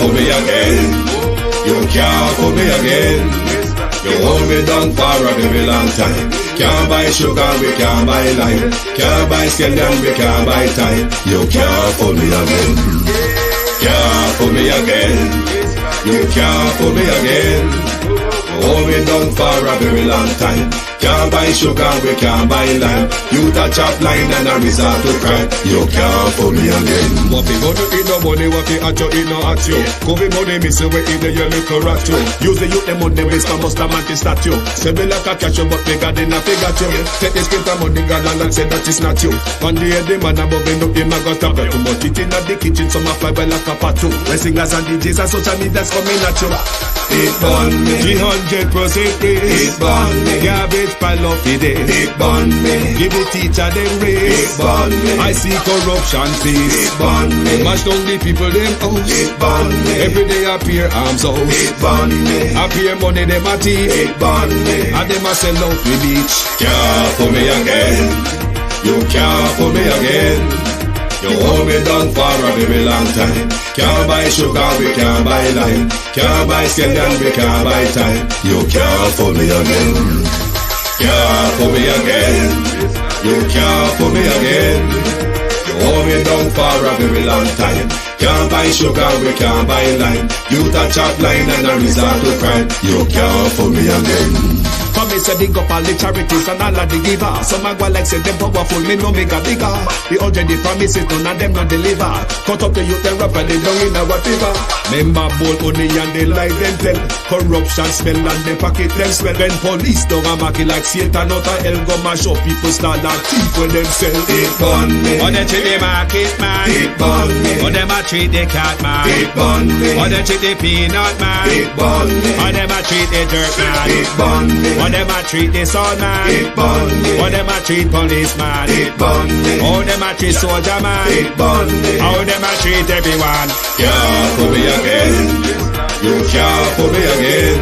fool me again. You can't fool me again. You hold me down for a very long time. Can't buy sugar, we can't buy lime. Can't buy scallion, we can't buy time. You can't fool me again. Can't fool me again. You can't fool me again. You hold me down for a very long time. Can't buy sugar, we can't buy lime. You touch up line and a resort to cry. You can't fool me again. What we gonna eat no money, what we at you, eat no at you. Covid money, miss away in the yellow rat you. Use the youth, the money, waste a must a man to statue. Say me like a catch you, but we got in a figure you. Take the script of money, girl, and say that it's not you. One day the man above me, no him a got up. Too much it in the kitchen, some a fly by like a patu. My singers and DJs and social media's coming at you. It burn me. 300% It burn me. Garbage pile up the day. It burn me. Give the teacher them It raise. burn me. I see corruption face. It burn me. Mash down the people them house. It burn me. Every day appear arms out. It burn me. Appear money them a thief. It burn me. And them a sell out the beach. Can't fool me again. You can't fool me again. You hold me down for a very long time. Can't buy sugar, we can't buy lime. Can't buy scallion, we can't buy time. You can't fool me again. Can't fool me again. You can't fool me again. You hold me down for a very long time. Can't buy sugar, we can't buy lime. You touch up line and a resort to crime. You can't fool me again. Come me say big up all the charities and all of the givers. Some a go like say them powerful, me no make a bigger. The already promises, none of them not deliver. Cut up the youth, they rap and they down in our fever. Member bold money and they lie them tell. Corruption smell and they pocket them swell. When police don't a market like Satan out of hell, go mash up people start like thief when them sell. It burn me. Or they treat the market man. It burn me. Or them a treat the cat man. It burn me. Or they treat the peanut man. It burn me. Or them a treat the dirt man. It burn me. Or them a treat the sun man. It burn me. Or them a treat policeman. It burn me. How them a treat soldier man. It burn me. How them a treat everyone. Can't fool me again. You can't fool me again.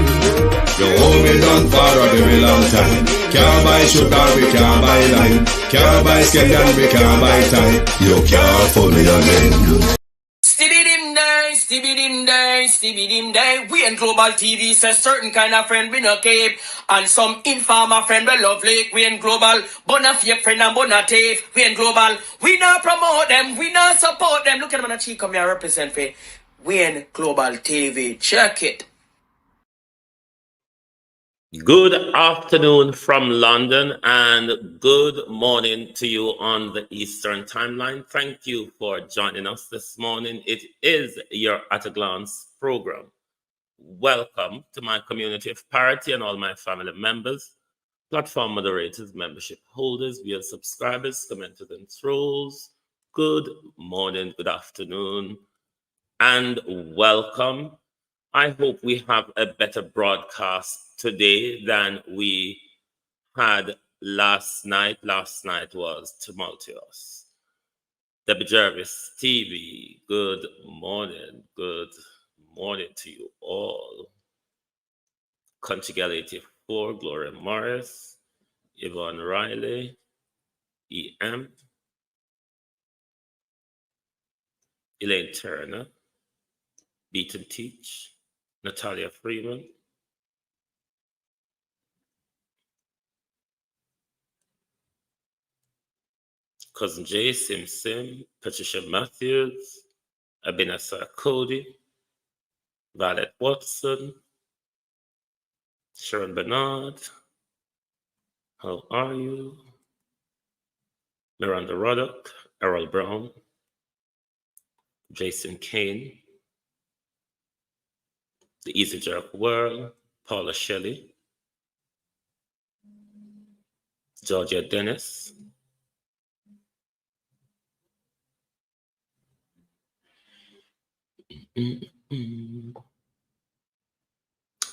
You hold me down for a very long time. Can't buy sugar, we can't buy lime. Can't buy scallion, we can't buy time. You can't fool me again. Stevie dim day. We in Global TV says certain kind of friend we no keep. And some informer friend we love like. We in Global, bona fake friend and bona tape. We in Global, we not promote them, we not support them. Look at them on the cheek, come here represent for. We in Global TV, check it. Good afternoon from London and good morning to you on the Eastern Timeline. Thank you for joining us this morning. It is your At a Glance program. Welcome to my community of parity and all my family members, platform moderators, membership holders, via subscribers, commenters and trolls. Good morning, good afternoon, and welcome. I hope we have a better broadcast today than we had last night. Last night was tumultuous. Debbie Jervis TV, good morning. Good morning to you all. Country Girl 84, Gloria Morris, Yvonne Riley, EM, Elaine Turner, Beaton Teach, Natalia Freeman, Cousin Jay, Sim, Patricia Matthews, Abinasa Cody, Violet Watson, Sharon Bernard, how are you? Miranda Roddock, Errol Brown, Jason Kane, The Easy Jerk World, Paula Shelley, Georgia Dennis,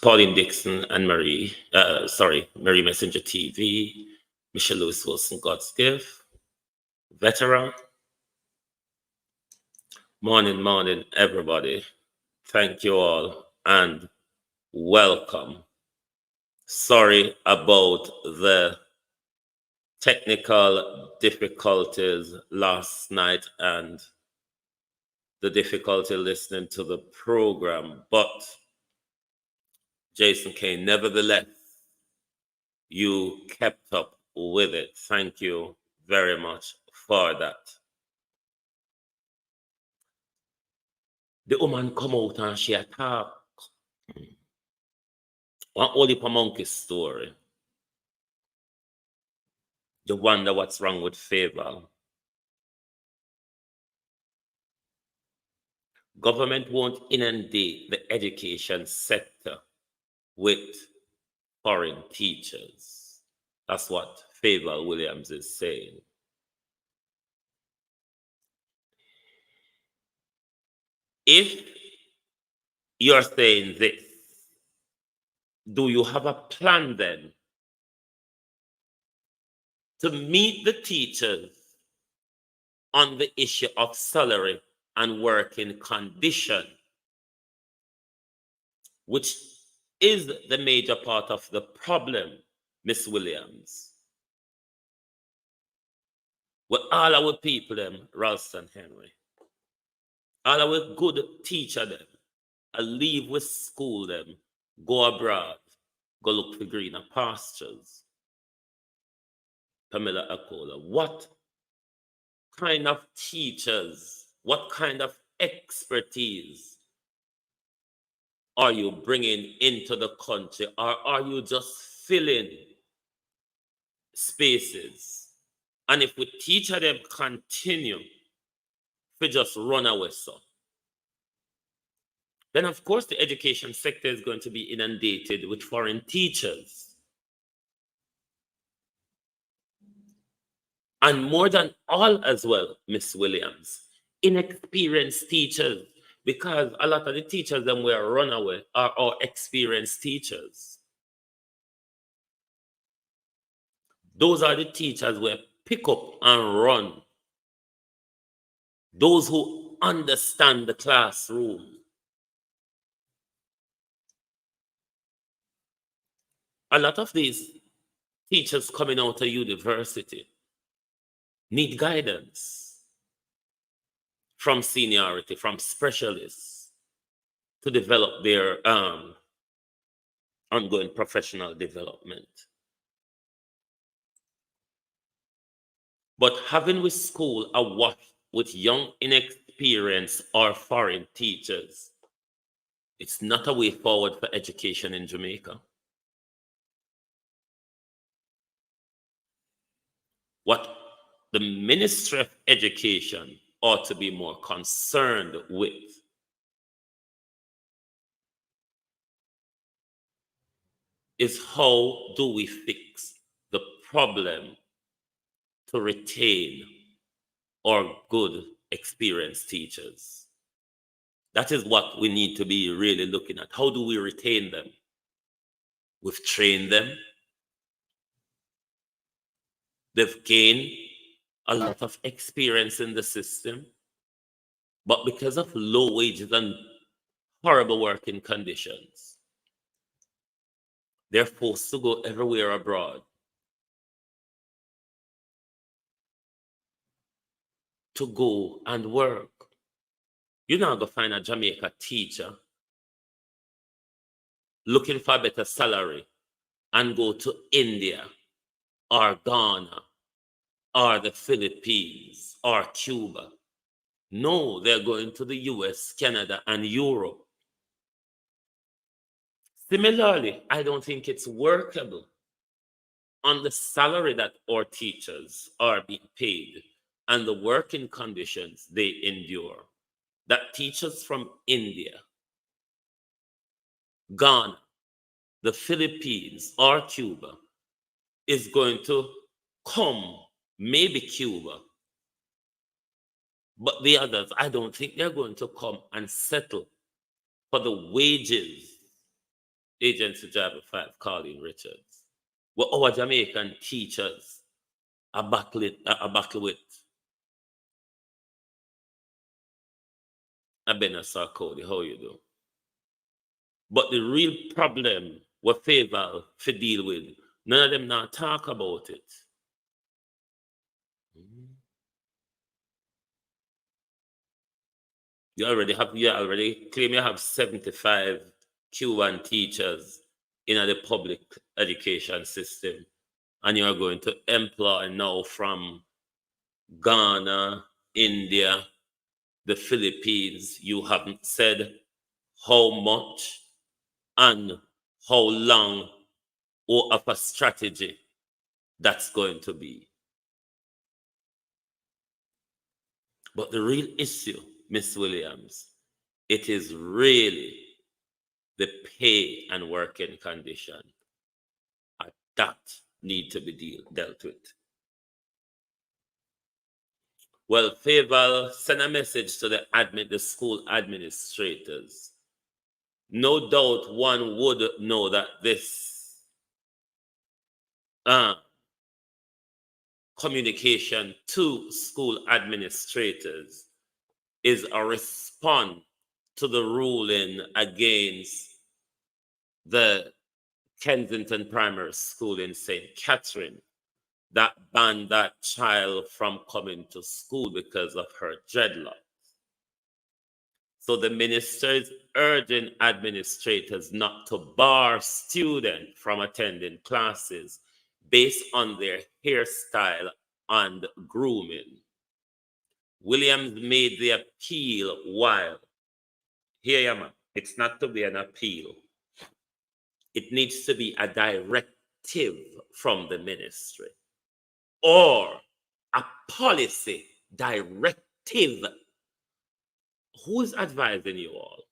Pauline Dixon and Marie Messenger TV, Michelle Lewis Wilson, God's Gift, Veteran. Morning, everybody. Thank you all and welcome. Sorry about the technical difficulties last night and the difficulty listening to the program, but Jason Kane, nevertheless, you kept up with it. Thank you very much for that. The woman come out and she attack. One only monkey story. You wonder what's wrong with favor. Government won't inundate the education sector with foreign teachers. That's what Favor Williams is saying. If you're saying this, do you have a plan then to meet the teachers on the issue of salary and working condition, which is the major part of the problem, Miss Williams? With all our people, them, Ralston Henry, all our good teacher, them, I leave with school, them, go abroad, go look for greener pastures. Pamela Akola, what kind of teachers, what kind of expertise are you bringing into the country, or are you just filling spaces? And if we teacher them continue to just run away, so then of course the education sector is going to be inundated with foreign teachers. And more than all as well, Miss Williams, inexperienced teachers, because a lot of the teachers that were runaway are our experienced teachers. Those are the teachers who pick up and run. Those who understand the classroom. A lot of these teachers coming out of university need guidance from seniority, from specialists, to develop their ongoing professional development. But having with school awash with young, inexperienced or foreign teachers, it's not a way forward for education in Jamaica. What the Ministry of Education ought to be more concerned with is how do we fix the problem to retain our good, experienced teachers. That is what we need to be really looking at. How do we retain them? We've trained them. They've gained a lot of experience in the system, but because of low wages and horrible working conditions, they're forced to go everywhere abroad to go and work. You're not going to find a Jamaica teacher looking for a better salary and go to India or Ghana or the Philippines or Cuba. No, they're going to the US, Canada, and Europe. Similarly, I don't think it's workable on the salary that our teachers are being paid and the working conditions they endure, that teachers from India, Ghana, the Philippines, or Cuba is going to come, maybe Cuba, but the others, I don't think they're going to come and settle for the wages. Agency Driver 5, Colleen Richards. What our Jamaican teachers are battle with. Abena Sarkodi, how you do? But the real problem what Favor to deal with, none of them now talk about it. You already claim you have 75 Q1 teachers in the public education system, and you are going to employ now from Ghana, India, the Philippines. You haven't said how much and how long or of a strategy that's going to be. But the real issue, Miss Williams, it is really the pay and working condition that need to be dealt with. Well, Faval, send a message to the school administrators. No doubt one would know that this communication to school administrators is a response to the ruling against the Kensington Primary School in St. Catherine that banned that child from coming to school because of her dreadlocks. So the minister is urging administrators not to bar students from attending classes based on their hairstyle and grooming. Williams made the appeal while, here you are, it's not to be an appeal. It needs to be a directive from the ministry or a policy directive. Who is advising you all?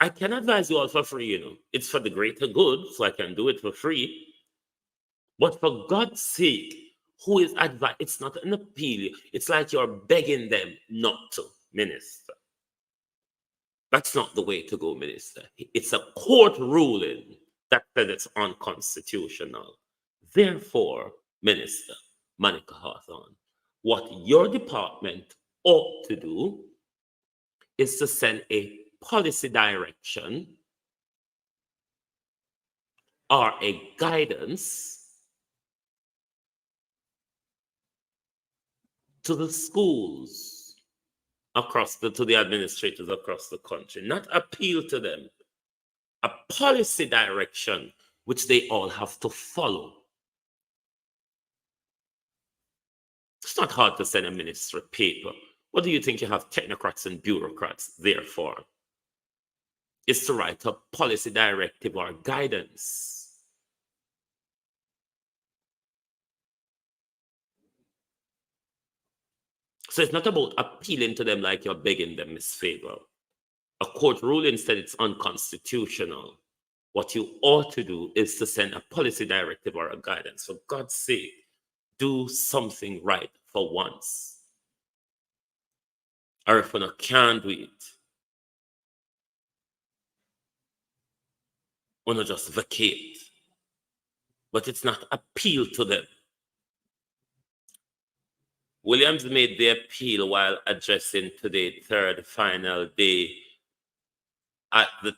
I can advise you all for free, you know. It's for the greater good, so I can do it for free. But for God's sake, who is advising? It's not an appeal. It's like you're begging them not to, minister. That's not the way to go, minister. It's a court ruling that says it's unconstitutional. Therefore, Minister Monica Hawthorne, what your department ought to do is to send a policy direction or a guidance to the schools to the administrators across the country, not appeal to them, a policy direction which they all have to follow. It's not hard to send a minister a paper. What do you think you have technocrats and bureaucrats there for? It's to write a policy directive or guidance. So it's not about appealing to them like you're begging them, Miss Faber. A court ruling said it's unconstitutional. What you ought to do is to send a policy directive or a guidance. For God's sake, do something right for once. Or if you can't do it, you not just vacate. But it's not appeal to them. Williams made the appeal while addressing today's third final day at the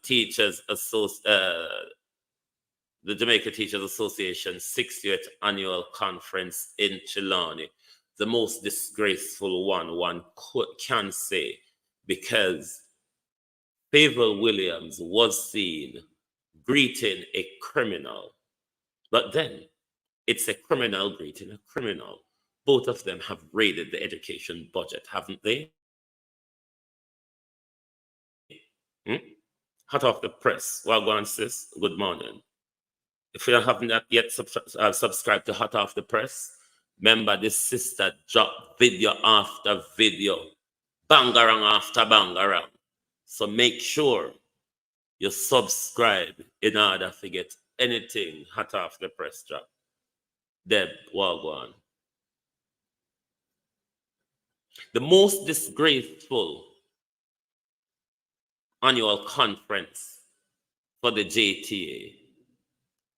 the Jamaica Teachers Association 60th annual conference in Chilani. The most disgraceful one can say, because Favel Williams was seen greeting a criminal. But then it's a criminal greeting a criminal. Both of them have raided the education budget, haven't they? Hot off the press. Well, go on, sis. Good morning. If you haven't yet subscribed to Hot Off the Press, remember this sister dropped video after video, bangarang after bangarang. So make sure you subscribe in order to get anything Hot Off the Press drop. Deb, well, go on. The most disgraceful annual conference for the JTA,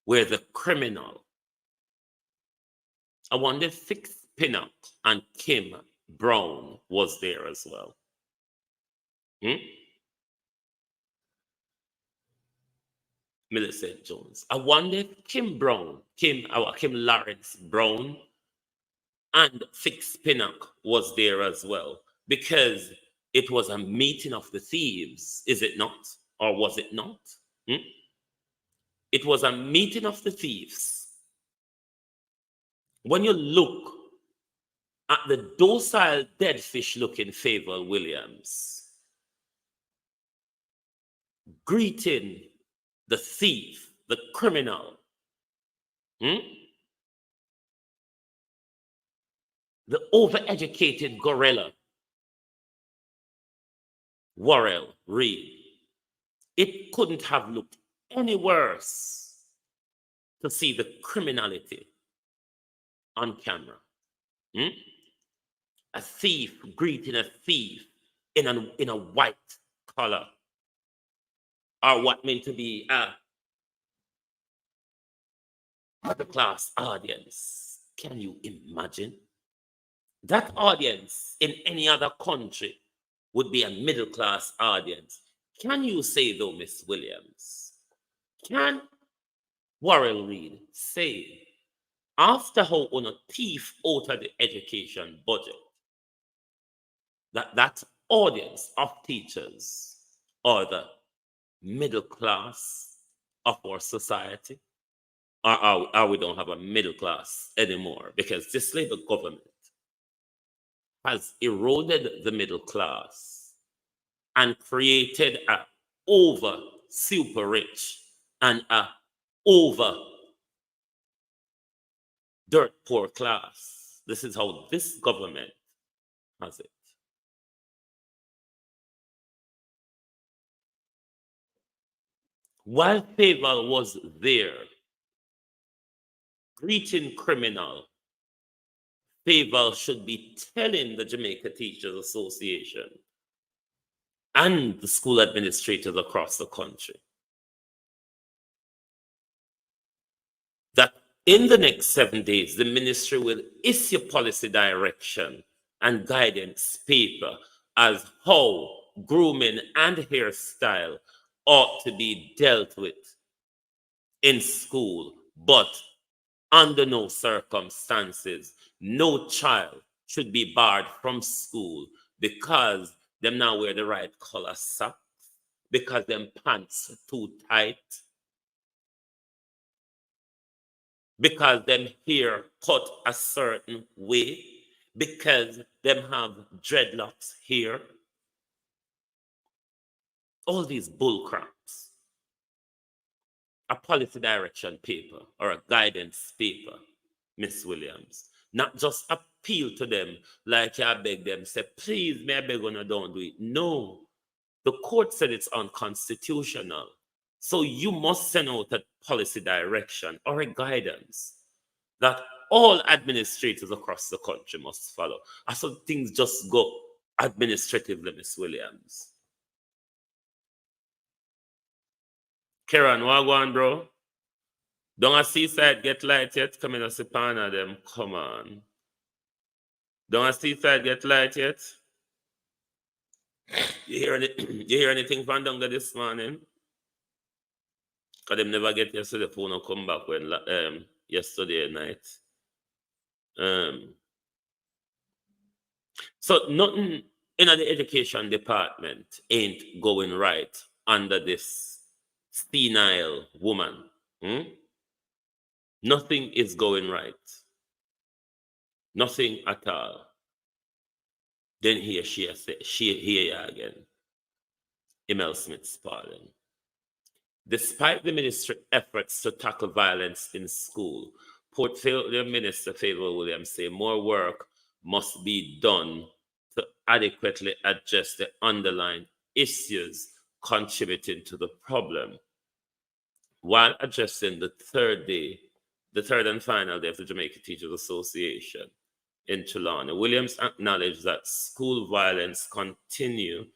where the criminal, I wonder if Fix Pinnock and Kim Brown was there as well. Millicent Jones. I wonder if Kim Lawrence Brown and Fix Pinnock was there as well. because it was a meeting of the thieves, is it not? Or was it not? Hmm? It was a meeting of the thieves. When you look at the docile dead fish looking Favor Williams greeting the thief, the criminal, the overeducated gorilla, Worrell Reed, it couldn't have looked any worse to see the criminality on camera. A thief greeting a thief in a white collar, or what meant to be a middle class audience. Can you imagine? That audience in any other country would be a middle class audience. Can you say though, Miss Williams? Can Worrell Reed say, after how on a thief out of the education budget, that audience of teachers are the middle class of our society? Or we don't have a middle class anymore, because this Labour government has eroded the middle class and created a over super rich and a over dirt poor class. This is how this government has it. While Favor was there greeting criminal, Favor should be telling the Jamaica Teachers Association and the school administrators across the country that in the next 7 days, the ministry will issue policy direction and guidance paper as how grooming and hairstyle ought to be dealt with in school, but under no circumstances, no child should be barred from school because them now wear the right color socks, because them pants too tight, because them hair cut a certain way, because them have dreadlocks here. All these bull craps. A policy direction paper or a guidance paper, Miss Williams. Not just appeal to them like I beg them, say, please, may I beg you, don't do it. No, the court said it's unconstitutional. So you must send out a policy direction or a guidance that all administrators across the country must follow. I saw things just go administratively, Miss Williams. Karen, what go on, bro? Don't a seaside get light yet? Come in a sipana them. Come on. Don't a seaside get light yet? You hear anything from Dunga this morning? Because them never get yesterday phone or come back when yesterday night. So nothing in the education department ain't going right under this senile woman. Nothing is going right. Nothing at all. Then here she here again. Emil Smith Spalding. Despite the ministry's efforts to tackle violence in school, Portfolio Minister Favor Williams say more work must be done to adequately address the underlying issues contributing to the problem. While addressing the third and final day of the Jamaica Teachers Association in Trelawney, Williams acknowledged that school violence continue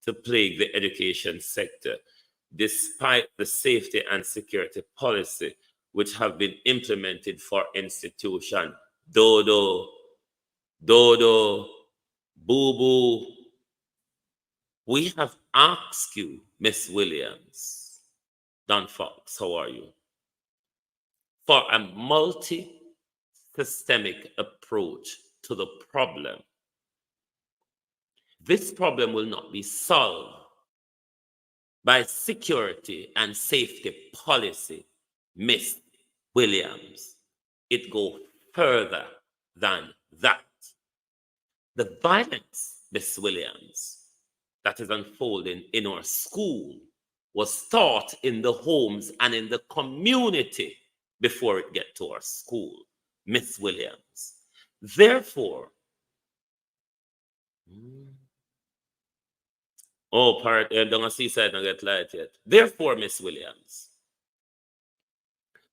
to plague the education sector, despite the safety and security policy which have been implemented for institution. Dodo, boo-boo. We have asked you, Miss Williams, Don Fox, how are you? For a multi-systemic approach to the problem. this problem will not be solved by security and safety policy, Miss Williams. It goes further than that. The violence, Miss Williams, that is unfolding in our school was taught in the homes and in the community before it get to our school, Miss Williams. Therefore, don't see side not get light yet. Therefore, Miss Williams,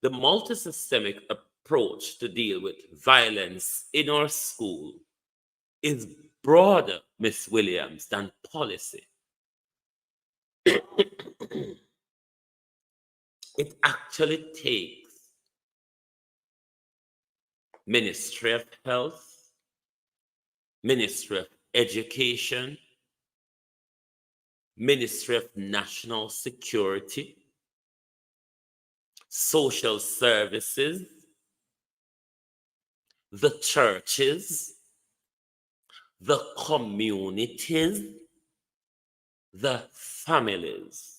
the multi-systemic approach to deal with violence in our school is broader, Miss Williams, than policy. It actually takes Ministry of Health, Ministry of Education, Ministry of National Security, Social Services, the churches, the communities, the families.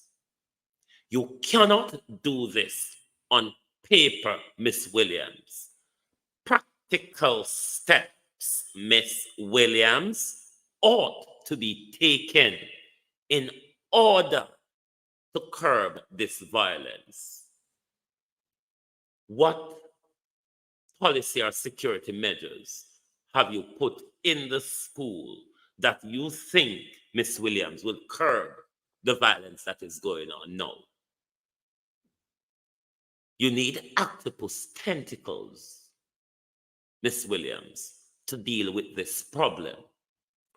You cannot do this on paper, Miss Williams. Practical steps, Miss Williams, ought to be taken in order to curb this violence. What policy or security measures have you put in the school that you think, Miss Williams, will curb the violence that is going on now? You need octopus tentacles, Miss Williams, to deal with this problem.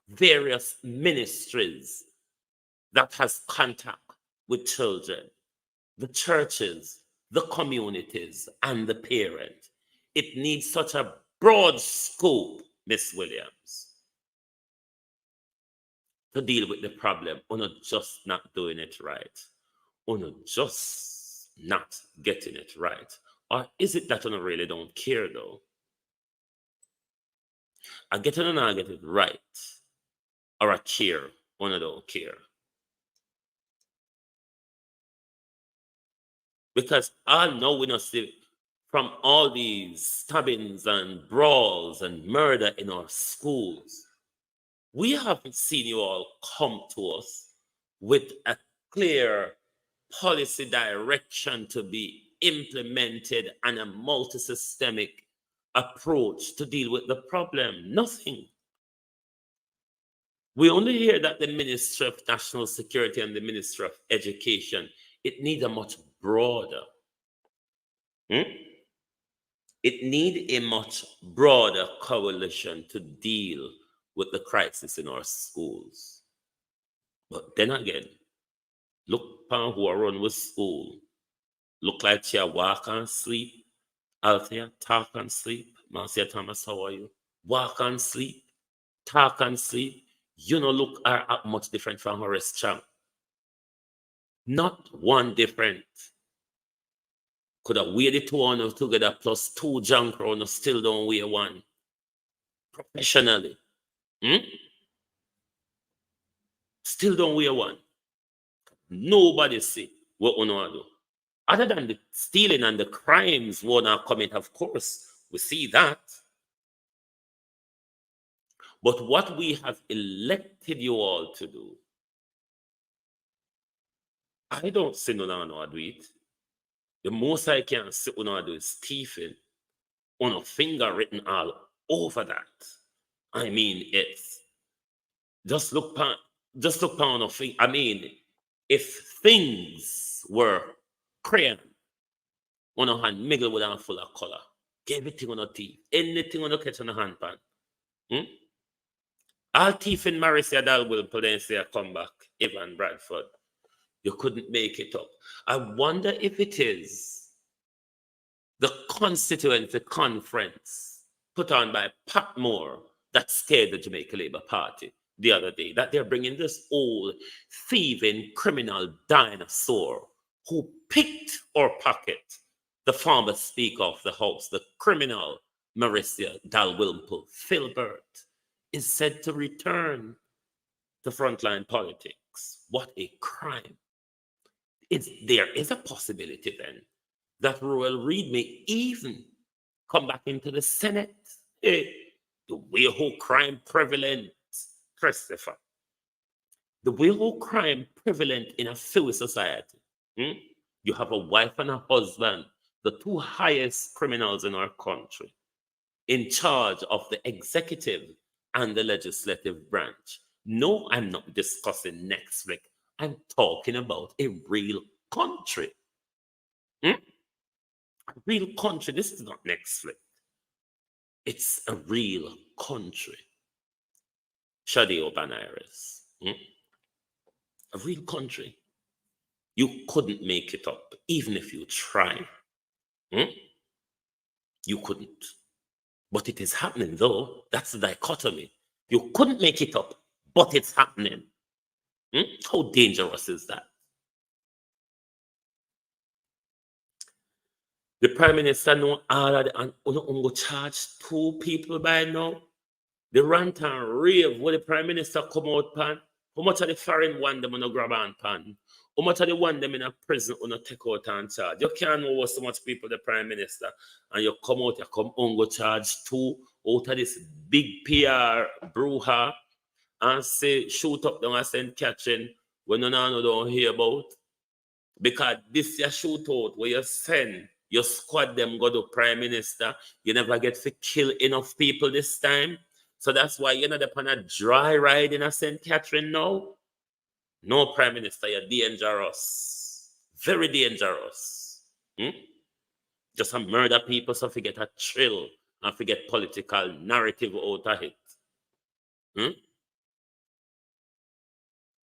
Various ministries that has contact with children, the churches, the communities, and the parent. It needs such a broad scope, Miss Williams, to deal with the problem. Or not just not doing it right. Or not just not getting it right. Or is it that you really don't care though? I get it or not get it right. Or I care or I don't care. Because I know we not see from all these stabbings and brawls and murder in our schools, we haven't seen you all come to us with a clear policy direction to be implemented and a multi-systemic approach to deal with the problem. Nothing. We only hear that the Ministry of National Security and the Ministry of Education, it needs a much broader. It needs a much broader coalition to deal with the crisis in our schools. But then again, look upon who are run with school. Look like you walk and sleep. Althea, talk and sleep. Marcia Thomas, how are you? Walk and sleep. Talk and sleep. You know, look are much different from Horace Chang. Not one different. Could have weighed the two on together plus two junk round, still don't weigh one. Professionally. Still don't weigh one. Nobody see what we want to do. Other than the stealing and the crimes we want to commit, of course, we see that. But what we have elected you all to do, I don't see no one do it. The most I can see no do is thieving on a finger written all over that. I mean, it's just look on a thing. I mean, if things were crayon on a hand, Miguel would have full of color. Everything on a teeth, anything on a catch on a hand pan. All thief in Marissa Dal will potentially come back, Evan Bradford. You couldn't make it up. I wonder if it is the constituency conference put on by Pat Moore that scared the Jamaica Labour Party the other day, that they're bringing this old thieving criminal dinosaur who picked our pocket, the former Speaker of the House, the criminal Marissa Dalrymple Filbert, is said to return. to frontline politics. What a crime. There is a possibility then that Royal Reid may even come back into the Senate. The way how crime prevalent, Christopher. The way how crime prevalent in a free society. You have a wife and a husband, the two highest criminals in our country, in charge of the executive and the legislative branch. No, I'm not discussing Netflix. I'm talking about a real country. A real country. This is not Netflix. It's a real country. Shadio Banairis. A real country. You couldn't make it up, even if you tried. You couldn't. But it is happening, though. That's the dichotomy. You couldn't make it up, but it's happening. How dangerous is that? The Prime Minister know all of the, and go charge 2 people by now. The rant and rave where the Prime Minister come out pan. How much of the foreign one them on a grab and pan? How much of the one them in a prison on a take out and charge? You can't know so much people the Prime Minister and you come out, you come on go charge 2 out of this big PR brouhaha and say shoot up down and send catching when none of don't hear about. Because this your shootout where you send your squad them go to Prime Minister, you never get to kill enough people this time. So that's why you're not upon a dry ride in a St. Catherine now. No, Prime Minister, you're dangerous. Very dangerous. Just a murder people so forget a thrill and forget political narrative out of it.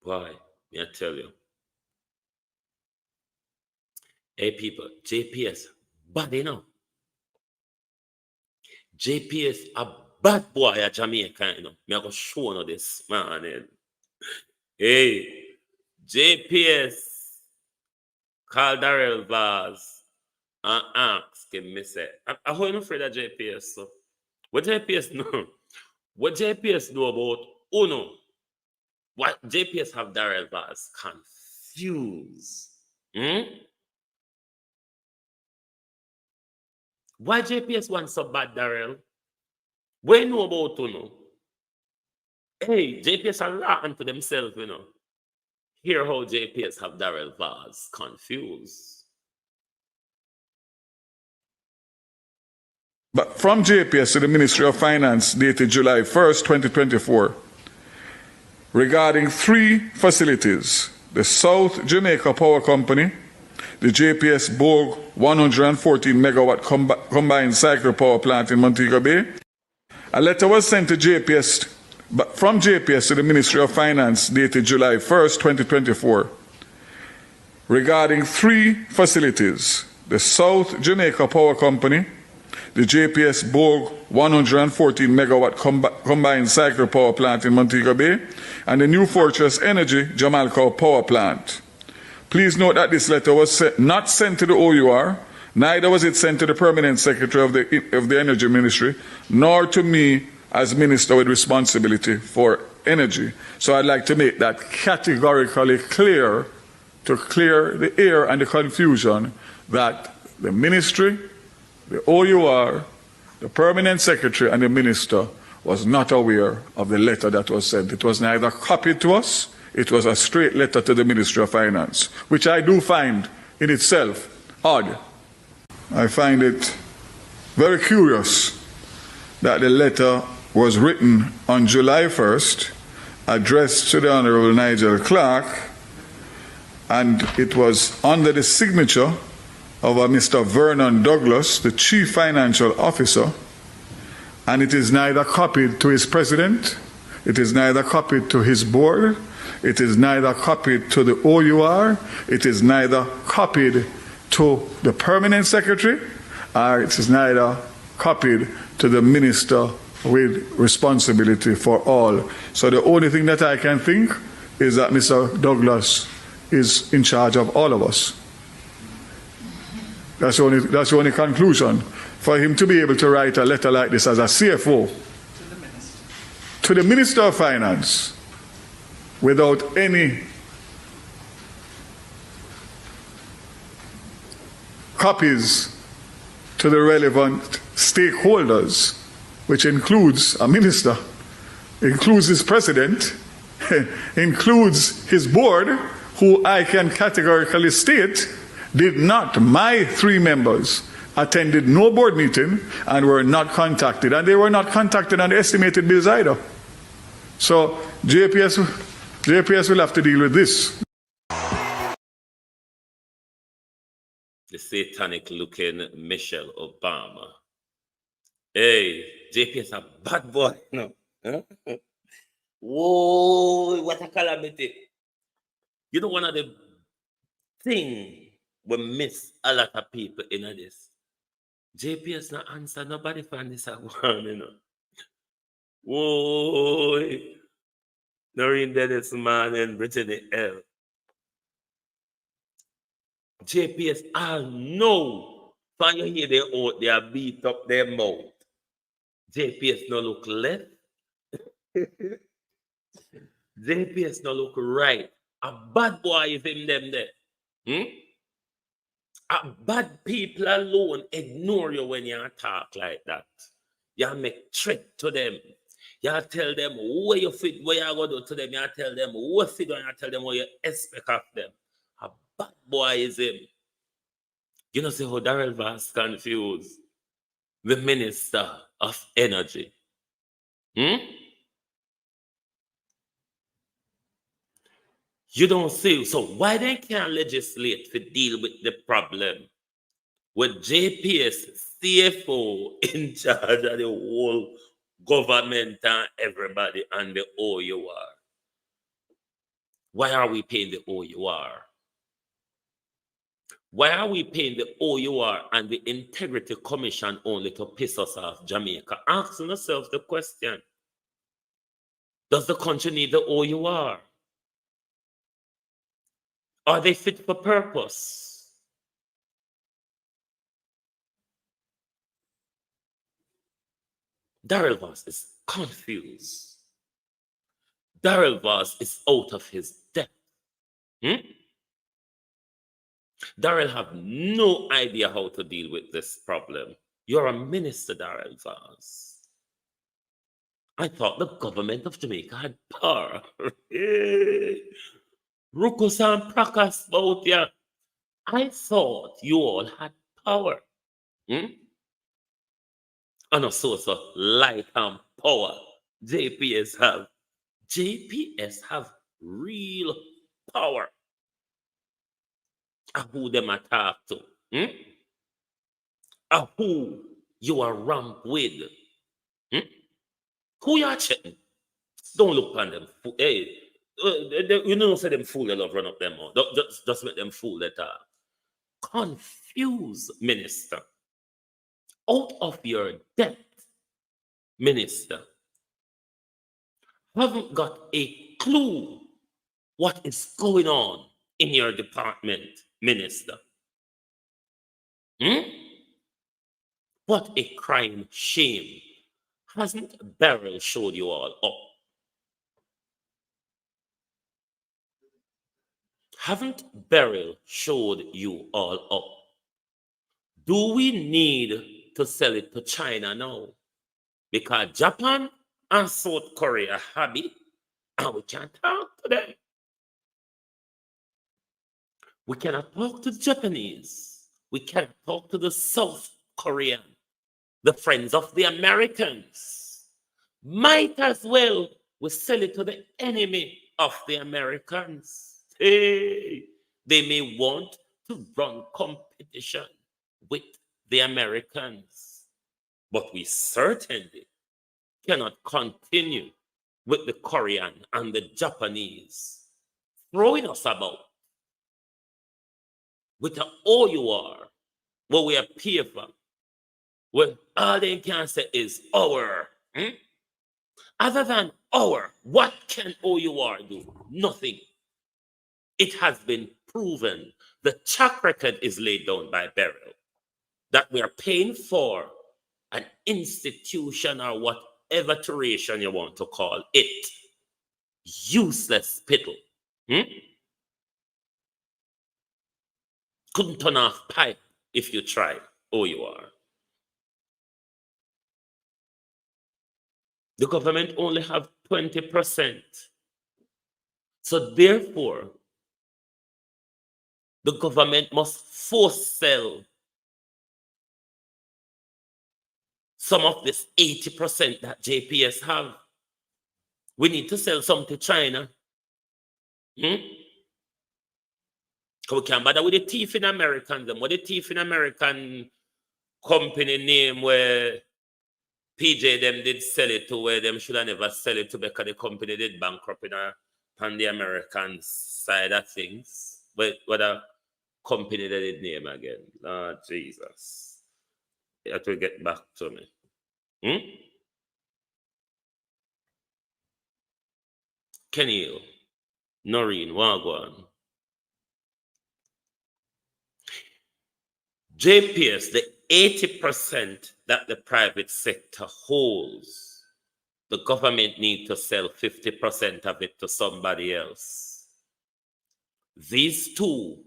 Boy, may I tell you. Hey people, JPS, bad enough. JPS, a bad boy at Jamaica, you know. Me I go show you this, man. Hey, JPS, call Darrell Vaz and ask him, me say, I hold no afraid of JPS, so. What JPS know? What JPS know about Uno? What JPS have Darrell Vaz confused? Why JPS wants so bad, Darrell? We know about Uno. Hey, JPS are rotten to themselves, you know. Hear how JPS have Darrell Vaz confused. But from JPS to the Ministry of Finance dated July 1st, 2024, regarding 3 facilities, the South Jamaica Power Company, the JPS Borg 114 megawatt combined cycle power plant in Montego Bay. A letter was sent to JPS, but from JPS to the Ministry of Finance dated July 1st, 2024, regarding 3 facilities, the South Jamaica Power Company, the JPS Borg 114 megawatt combined cycle power plant in Montego Bay, and the New Fortress Energy Jamalco Power Plant. Please note that this letter was not sent to the OUR, neither was it sent to the Permanent Secretary of the Energy Ministry, nor to me as Minister with responsibility for energy. So I'd like to make that categorically clear to clear the air and the confusion that the Ministry, the OUR, the Permanent Secretary and the Minister was not aware of the letter that was sent. It was neither copied to us, it was a straight letter to the Ministry of Finance, which I do find in itself odd. I find it very curious that the letter was written on July 1st, addressed to the Honorable Nigel Clark, and it was under the signature of a Mr. Vernon Douglas, the Chief Financial Officer, and it is neither copied to his president, it is neither copied to his board, it is neither copied to the OUR, it is neither copied to the Permanent Secretary, or it is neither copied to the Minister with responsibility for all. So the only thing that I can think is that Mr. Douglas is in charge of all of us. That's the only conclusion. For him to be able to write a letter like this as a CFO to the Minister of Finance, without any copies to the relevant stakeholders, which includes a minister, includes his president, includes his board, who I can categorically state did not, my 3 members, attended no board meeting and were not contacted. And they were not contacted on the estimated bills either. So JPS will have to deal with this. The satanic looking Michelle Obama. Hey, JPS a bad boy. No. Huh? Whoa, what a calamity. You know, one of the things we miss a lot of people in this. JPS not answer nobody from this one, you know. Whoa, Noreen Dennis man and Brittany L. JPS, I know. When you hear they out, they are beat up their mouth. JPS no look left. JPS no look right. A bad boy is in them there. A bad people alone ignore you when you talk like that. You make threat to them. You tell them where you fit, where you go do to them. You tell them what fit and you tell them what you expect of them. A bad boy is him. You know, see how Darrell Vance confused the Minister of Energy. You don't see. So why they can't legislate to deal with the problem with JPS CFO in charge of the whole government and everybody and the OUR? Why are we paying the OUR? Why are we paying the OUR and the Integrity Commission only to piss us off, Jamaica? Asking ourselves the question, does the country need the OUR? Are they fit for purpose? Darrell Voss is confused. Darrell Voss is out of his depth. Darrell have no idea how to deal with this problem. You're a minister, Darrell Voss. I thought the government of Jamaica had power. Rukus and Prakas both, yeah. I thought you all had power. And a source of light and power. JPS have real power. And who them attack to? And who you are ramp with? Who you are checking? Don't look on them. Hey, you know, say them fool, they love run up them out. Just make them fool that are confused, minister. Out of your depth, minister. Haven't got a clue what is going on in your department, minister. What a crying shame. Hasn't Beryl showed you all up? Haven't Beryl showed you all up? Do we need to sell it to China now? Because Japan and South Korea have it, and we can't talk to them. We cannot talk to the Japanese. We cannot talk to the South Korean, the friends of the Americans. Might as well we sell it to the enemy of the Americans. Hey, they may want to run competition with the Americans, but we certainly cannot continue with the Korean and the Japanese throwing us about with the OUR, what we are paid for, when all they can say is our. Other than our, what can OUR do? Nothing. It has been proven, the track record is laid down by Beryl, that we are paying for an institution or whatever iteration you want to call it. Useless piddle. Couldn't turn off pipe if you tried. Oh, you are. The government only have 20%. So therefore, the government must force sell some of this 80% that JPS have. We need to sell some to China. We can't bother with the thief in American. Them. What the thief in American company name where PJ them did sell it to where them should have never sell it to because the company did bankrupt on the American side of things. But what a company that did name again. Lord Jesus. You have to get back to me. Kenny, Noreen, Wagwan. JPS, the 80% that the private sector holds, the government needs to sell 50% of it to somebody else. These two,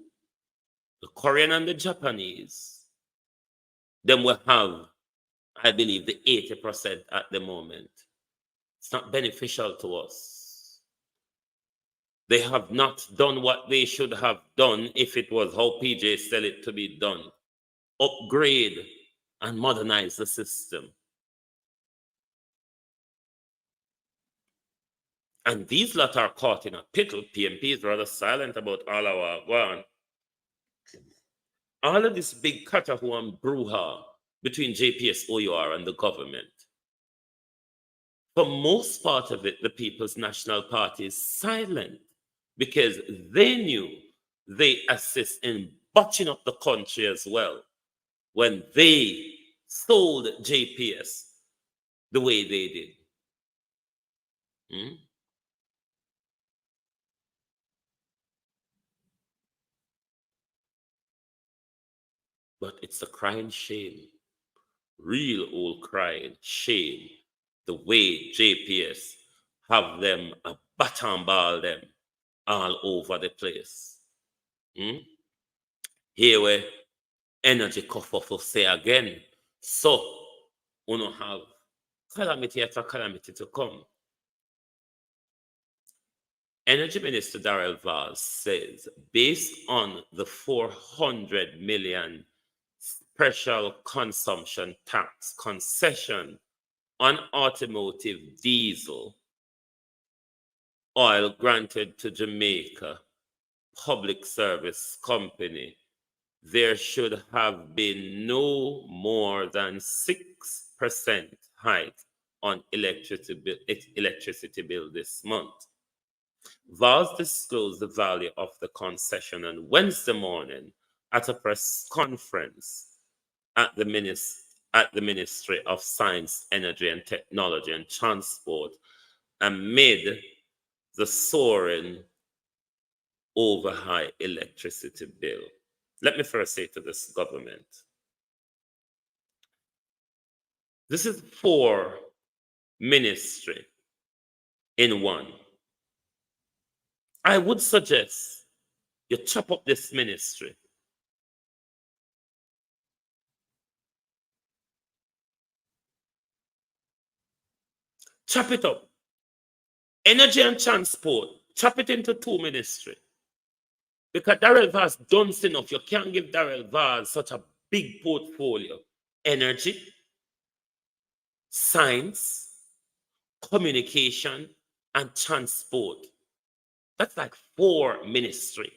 the Korean and the Japanese, then will have, I believe, the 80% at the moment. It's not beneficial to us. They have not done what they should have done if it was how PJ said it to be done. Upgrade and modernize the system. And these lot are caught in a pickle. PMP is rather silent about all our one. All of this big katahu and brouhaha between JPS, OUR, and the government. For most part of it, the People's National Party is silent because they knew they assist in botching up the country as well when they sold JPS the way they did. But it's a crying shame, real old crying shame, the way JPS have them a baton ball them all over the place. Here where energy for say again, so we don't have calamity after calamity to come. Energy Minister Darrell Vaz says, based on the 400 million special consumption tax concession on automotive diesel oil granted to Jamaica Public Service Company, there should have been no more than 6% hike on electricity bill this month. Vaz disclosed the value of the concession on Wednesday morning at a press conference at the Ministry of Science, Energy and Technology and Transport amid the soaring over high electricity bill. Let me first say to this government, this is 4 ministries in one. I would suggest you chop up this ministry. Chop it up. Energy and transport, chop it into 2 ministries. Because Darrell Vaz done enough. You can't give Darrell Vaz such a big portfolio. Energy, science, communication, and transport. That's like 4 ministries.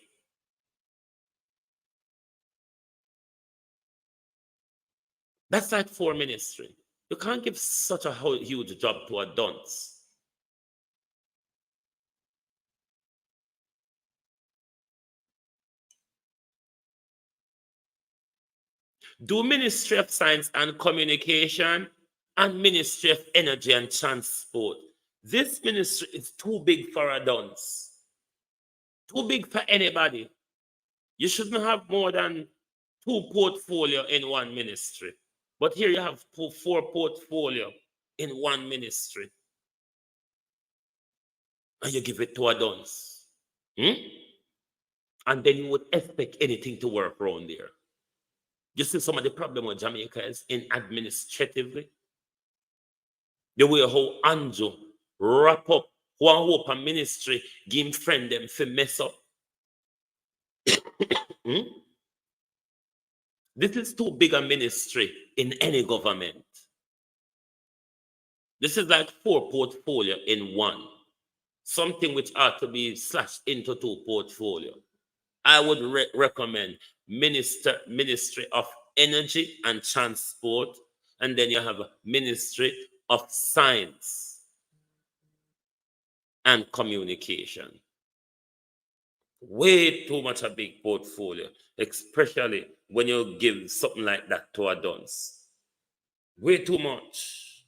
That's like 4 ministries. You can't give such a huge job to a dunce. Do Ministry of Science and Communication and Ministry of Energy and Transport. This ministry is too big for a dunce. Too big for anybody. You shouldn't have more than 2 portfolio in 1 ministry. But here you have 4 portfolio in 1 ministry. and you give it to a dunce. And then you would expect anything to work around there. You see some of the problem with Jamaica is in administratively. The way how Andrew wrap up one hope and ministry, give him friend them for mess up. This is too big a ministry in any government. This is like 4 portfolio in one. Something which ought to be slashed into 2 portfolio. I would recommend Ministry of Energy and Transport, and then you have Ministry of Science and Communication. Way too much a big portfolio, especially when you give something like that to a dunce. Way too much.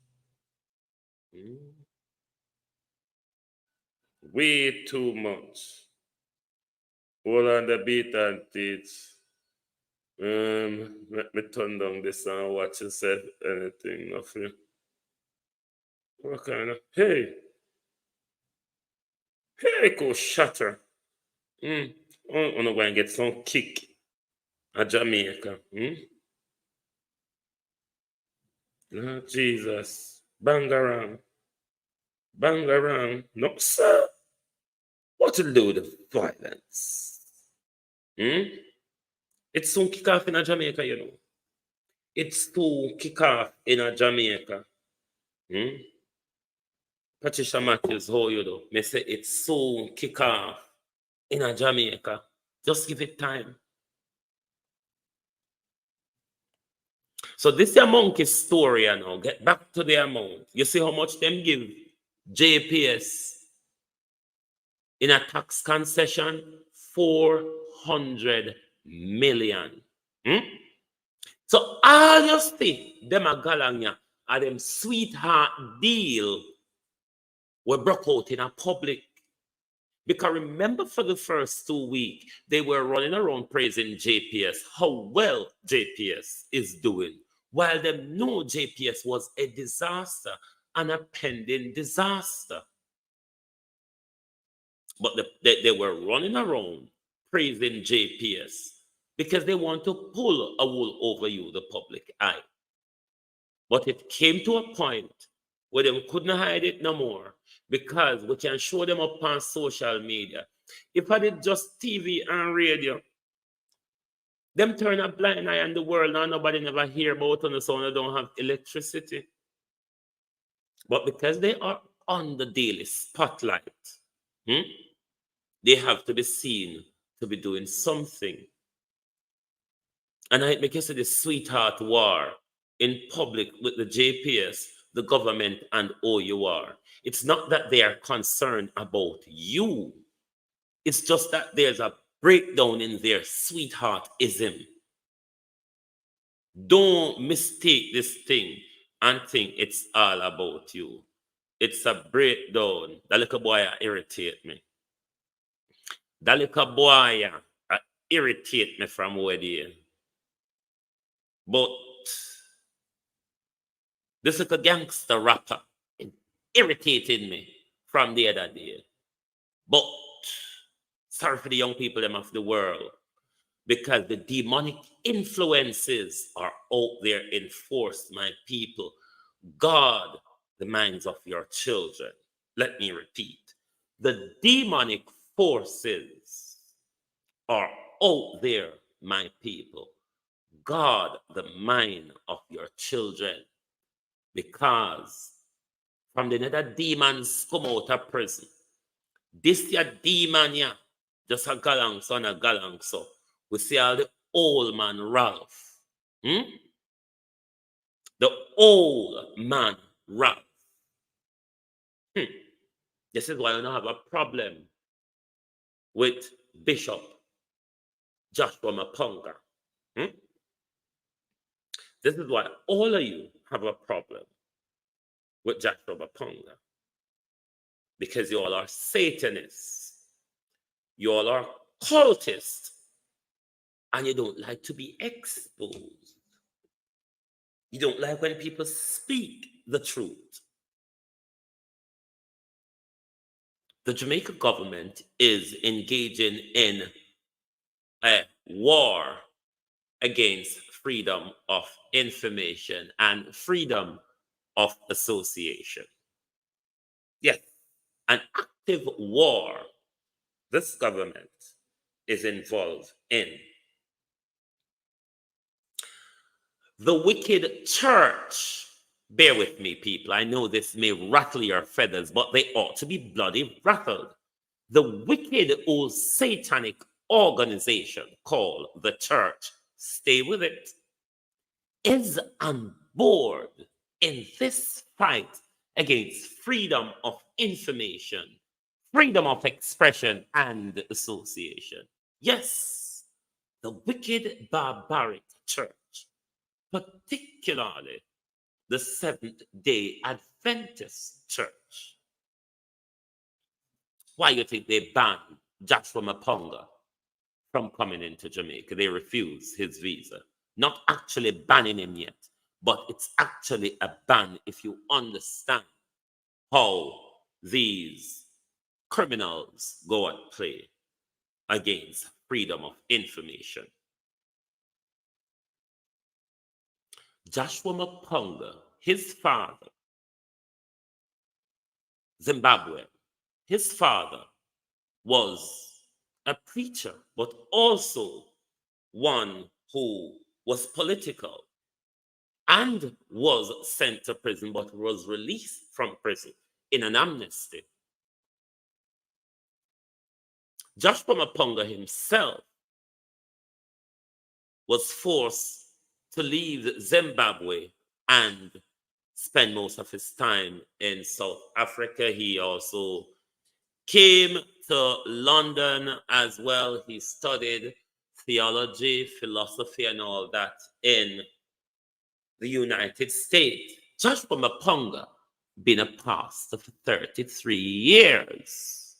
Way too much. Hold on the beat and teach. Let me turn down this and watch you said anything, nothing. What kind of hey, go shatter. I'm gonna go and get some kick at Jamaica. Oh, Jesus. Bang around. No, sir. What to do with the violence? It's soon kick off in a Jamaica, you know. It's to kick off in a Jamaica. Patricia Matthews, how you do? Me say it's soon kick off in a Jamaica. Just give it time. So this is a monkey story, you know. Get back to the amount. You see how much them give JPS in a tax concession? 400 million. So all you see, them a galanya are them sweetheart deal were broke out in a public. Because remember, for the first 2 weeks, they were running around praising JPS, how well JPS is doing, while they know JPS was a disaster and a pending disaster. But they were running around praising JPS because they want to pull a wool over you, the public eye. But it came to a point where they couldn't hide it no more, because we can show them up on social media. If I did just TV and radio, them turn a blind eye in the world and nobody never hear about on the sound they don't have electricity. But because they are on the daily spotlight, they have to be seen to be doing something. And I make you say the sweetheart war in public with the JPS, the government, and OUR. It's not that they are concerned about you. It's just that there's a breakdown in their sweetheartism. Don't mistake this thing and think it's all about you. It's a breakdown. That little boy irritate me. That little boy irritate me from where they. But this little gangster rapper irritated me from the other day. But sorry for the young people them of the world, because the demonic influences are out there in force, my people. Guard the minds of your children. Let me repeat. The demonic forces are out there, my people. Guard the mind of your children, because from the nether demons come out of prison. This your demon, yeah, just a galang so and a galang so. We see all the old man Ralph. The old man Ralph. This is why I don't have a problem with Bishop Joshua Mapunga. This is why all of you have a problem with Joshua Mapunga. Because you all are Satanists. You all are cultists. And you don't like to be exposed. You don't like when people speak the truth. the Jamaican government is engaging in a war against freedom of information and freedom of association. Yes, an active war this government is involved in. The wicked church, bear with me, people. I know this may rattle your feathers, but they ought to be bloody rattled. The wicked old satanic organization called the church, stay with it, is on board in this fight against freedom of information, freedom of expression, and association. Yes, the wicked barbaric church, particularly the Seventh-day Adventist church. Why you think they banned Joshua Maponga from coming into Jamaica? They refused his visa. Not actually banning him yet, but it's actually a ban if you understand how these criminals go at play against freedom of information. Joshua Maponga, his father, Zimbabwe, his father was a preacher, but also one who was political and was sent to prison, but was released from prison in an amnesty. Joshua Maponga himself was forced to leave Zimbabwe and spend most of his time in South Africa. He also came to London as well. He studied theology, philosophy, and all that in the United States. Joshua Maponga been a pastor for 33 years.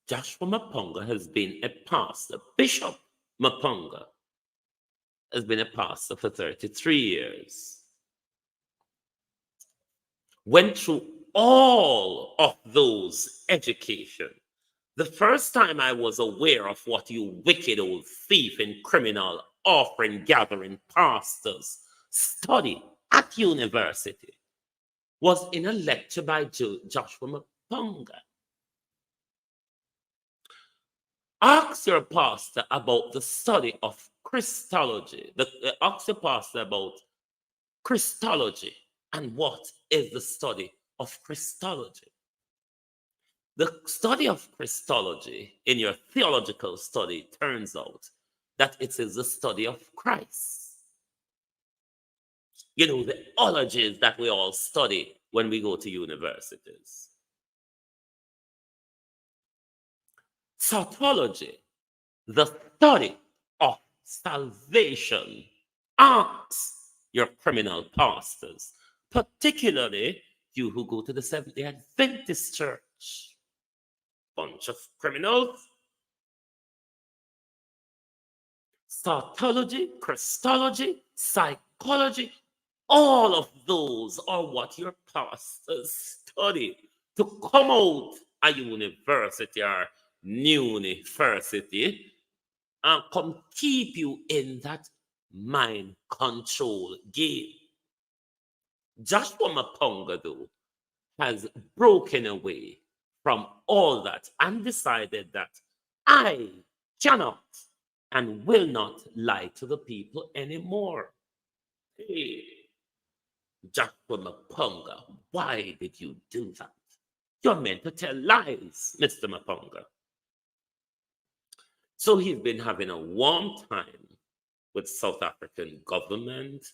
Joshua Maponga has been a pastor. Bishop Maponga has been a pastor for 33 years. Went through all of those education. The first time I was aware of what you wicked old thief and criminal offering gathering pastors study at university was in a lecture by Joshua Maponga. Ask your pastor about the study of Christology. Ask your pastor about Christology and what is the study of Christology. The study of Christology in your theological study turns out that it is the study of Christ. You know, the ologies that we all study when we go to universities. Soteriology, the study of salvation. Ask your criminal pastors, particularly you who go to the Seventh-day Adventist church. Bunch of criminals. Soteriology, Christology, psychology, all of those are what your pastors study to come out a university or university and come keep you in that mind control game. Joshua Maponga, though, has broken away from all that and decided that I cannot and will not lie to the people anymore. Hey, Joshua Maponga, why did you do that? You're meant to tell lies, Mr. Maponga. So he's been having a warm time with South African government,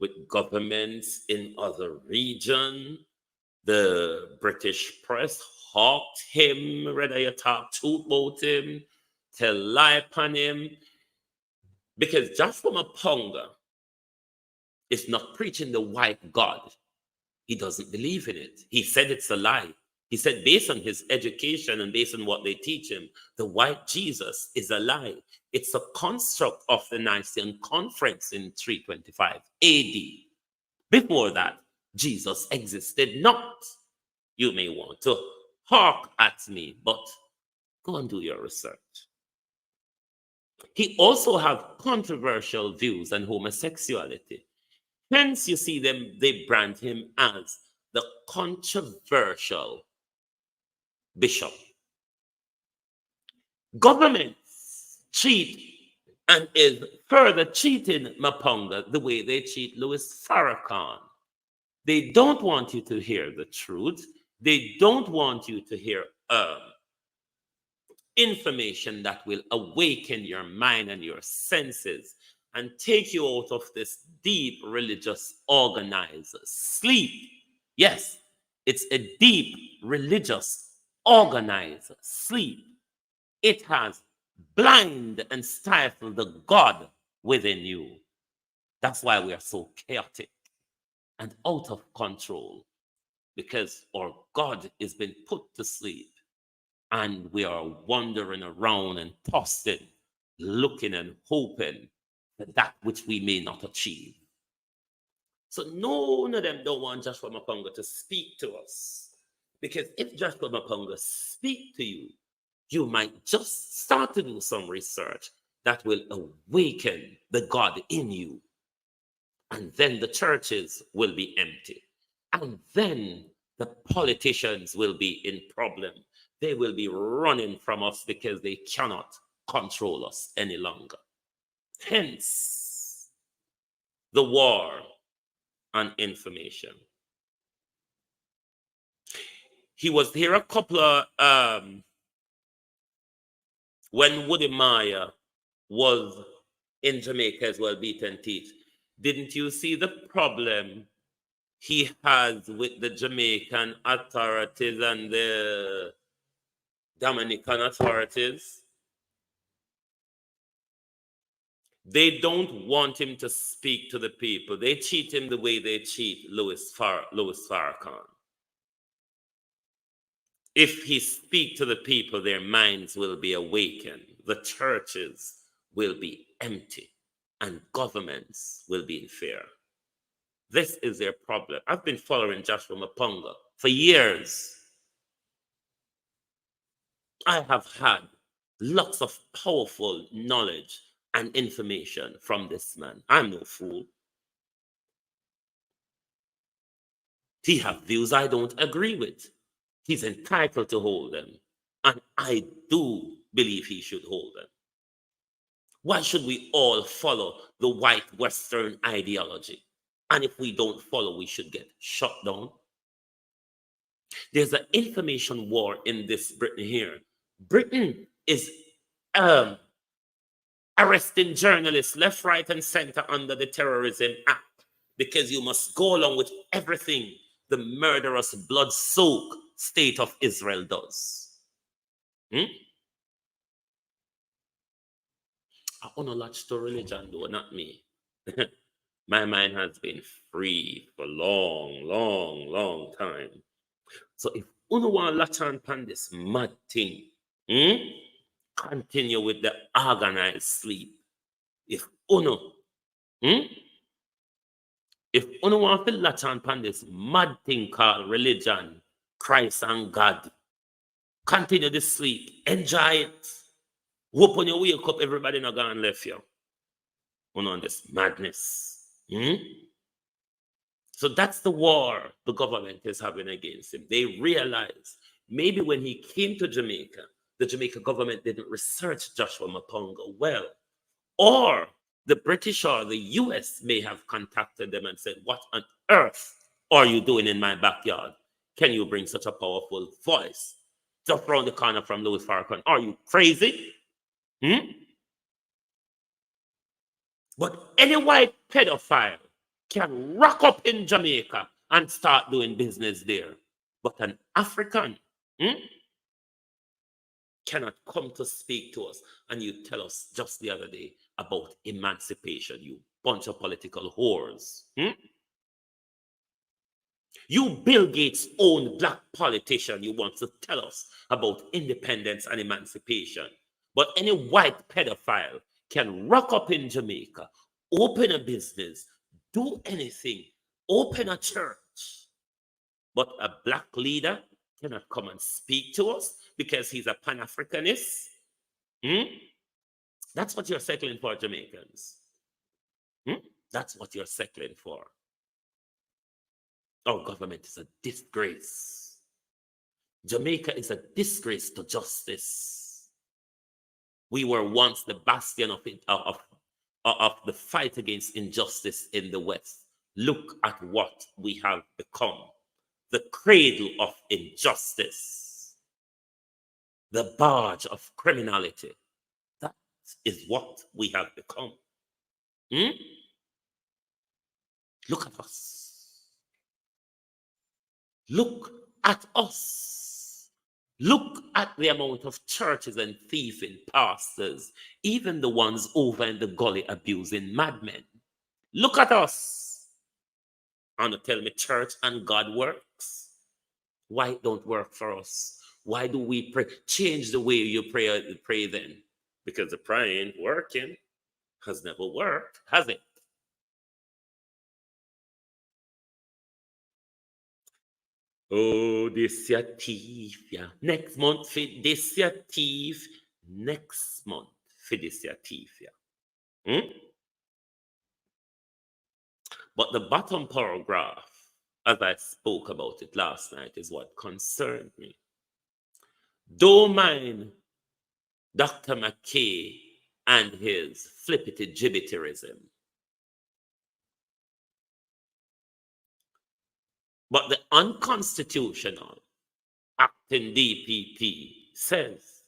with governments in other regions. The British press hawked him, whether you talk truth about him, tell lie upon him. Because Joshua Maponga is not preaching the white God. He doesn't believe in it. He said it's a lie. He said based on his education and based on what they teach him, the white Jesus is a lie. It's a construct of the Nicene Conference in 325 AD. Before that, Jesus existed not. You may want to hark at me, but go and do your research. He also have controversial views on homosexuality. Hence, you see them, they brand him as the controversial bishop. Governments cheat and is further cheating Mapunga the way they cheat Louis Farrakhan. They don't want you to hear the truth. They don't want you to hear information that will awaken your mind and your senses and take you out of this deep religious organized sleep. Yes, it's a deep religious organized sleep. It has blind and stifled the God within you. That's why we are so chaotic and out of control, because our God has been put to sleep and we are wandering around and tossing, looking and hoping for that which we may not achieve. So none of them don't want Joshua Mapunga to speak to us, because if Joshua Mapunga speak to you, you might just start to do some research that will awaken the God in you. And then the churches will be empty. And then the politicians will be in problem. They will be running from us because they cannot control us any longer. Hence, the war on information. He was here a couple of when Woody Meyer was in Jamaica as well, beaten teeth. Didn't you see the problem he has with the Jamaican authorities and the Dominican authorities? They don't want him to speak to the people. They cheat him the way they cheat Louis Farrakhan. If he speak to the people, their minds will be awakened. The churches will be empty and governments will be in fear. This is their problem. I've been following Joshua Mapunga for years. I have had lots of powerful knowledge and information from this man. I'm no fool. He has views I don't agree with. He's entitled to hold them. And I do believe he should hold them. Why should we all follow the white Western ideology? And if we don't follow, we should get shut down. There's an information war in this Britain here. Britain is arresting journalists left, right, and center under the Terrorism Act because you must go along with everything the murderous, blood-soaked state of Israel does. I want to latch to religion, though, not me. My mind has been free for long time. So if you want to latch on this mad thing, continue with the organized sleep. If you want to latch on this mad thing called religion, Christ and God, continue to sleep. Enjoy it. Hope when you wake up, everybody not gonna left you. On this madness. So that's the war the government is having against him. They realize maybe when he came to Jamaica, the Jamaica government didn't research Joshua Mapunga well. Or the British or the US may have contacted them and said, what on earth are you doing in my backyard? Can you bring such a powerful voice just around the corner from Louis Farrakhan? Are you crazy? But any white pedophile can rock up in Jamaica and start doing business there. But an African cannot come to speak to us. And you tell us just the other day about emancipation, you bunch of political whores. You Bill Gates' own black politician, you want to tell us about independence and emancipation. But any white pedophile can rock up in Jamaica, open a business, do anything, open a church, But a black leader cannot come and speak to us because he's a Pan-Africanist. That's what you're settling for, Jamaicans. That's what you're settling for. Our government is a disgrace. Jamaica is a disgrace to justice. We were once the bastion of the fight against injustice in the West. Look at what we have become. The cradle of injustice. The barge of criminality. That is what we have become. Look at us. Look at us. Look at the amount of churches and thieving pastors, even the ones over in the gully abusing madmen. Look at us. And to tell me church and God works? Why it don't work for us? Why do we pray? Change the way you pray then. Because the prayer ain't working. Has never worked, has it? Oh, this your thief, yeah. Next month for this your thief. Next month for this your thief, yeah. But the bottom paragraph, as I spoke about it last night, is what concerned me. Don't mind Dr. McKay and his flippity-jibbiterism. But the unconstitutional acting DPP says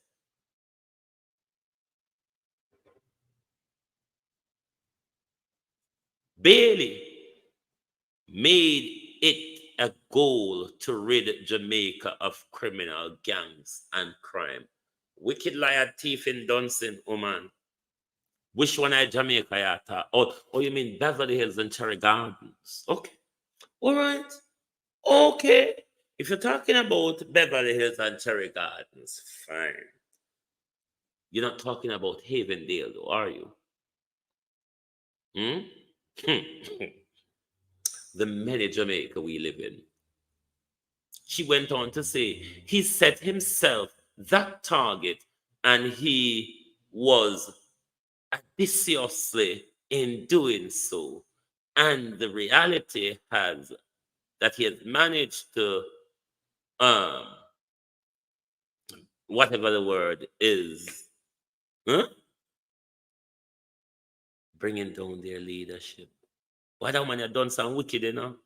Bailey made it a goal to rid Jamaica of criminal gangs and crime. Wicked liar, thief in Dunson, man. Which one is Jamaica? Oh, you mean Beverly Hills and Cherry Gardens? Okay. All right. Okay. If you're talking about Beverly Hills and Cherry Gardens, fine. You're not talking about Havendale, though, are you? The many Jamaica we live in. She went on to say, he set himself that target and he was audaciously in doing so. And the reality has that he has managed to, whatever the word is, bringing down their leadership. Why that man have done some wicked, you know?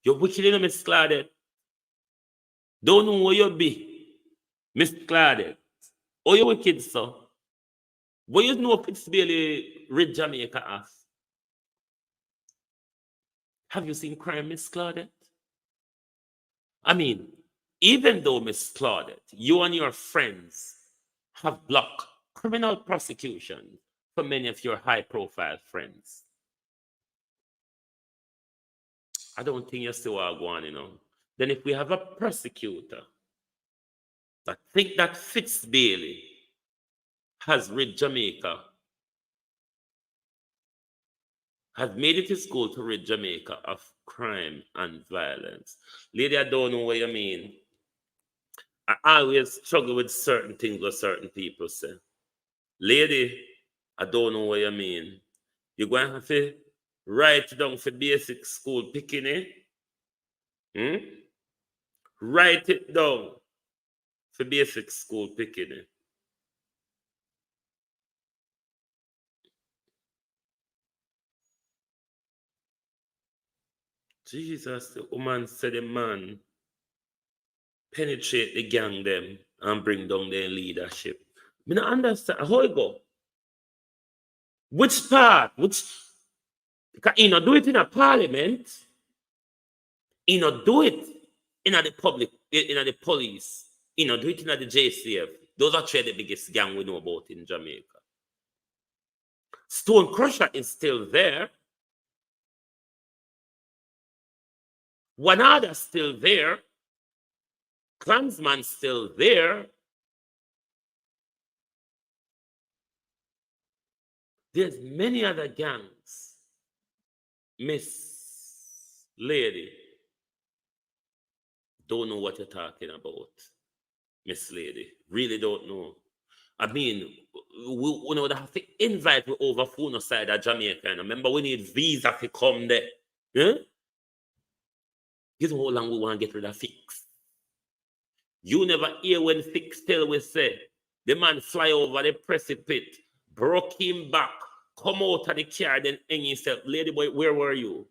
You're wicked, you know, Miss Claudette. Don't know where you be, Miss Claudette. Oh, you wicked, so. What you know Pittsburgh rid Jamaica off? Have you seen crime, Miss Claudette? I mean, even though, Miss Claudette, you and your friends have blocked criminal prosecution for many of your high-profile friends, I don't think you still are going, you know. Then if we have a prosecutor that think that Bailey has rid Jamaica, has made it his goal to rid Jamaica of crime and violence. Lady, I don't know what you mean. I always struggle with certain things what certain people say. Lady, I don't know what you mean. You're going to have to write down for basic school picking, eh? Write it down for basic school picking, eh? Jesus, the woman said the man penetrate the gang them and bring down their leadership. I don't understand how it go. Which part? Which you know do it in a parliament? You know do it in the public, in the police. You know do it in the JCF. Those are three of the biggest gang we know about in Jamaica. Stone Crusher is still there. Wanada still there. Klansman still there. There's many other gangs, Miss Lady, don't know what you're talking about, Miss Lady. Really don't know. I mean, we would have to invite you over phone side of Jamaica. And remember, we need visa to come there. Yeah? Guess how long we want to get rid of Fix. You never hear when Fix tell we say, the man fly over the precipice, broke him back, come out of the car, then hang himself. Lady boy, where were you?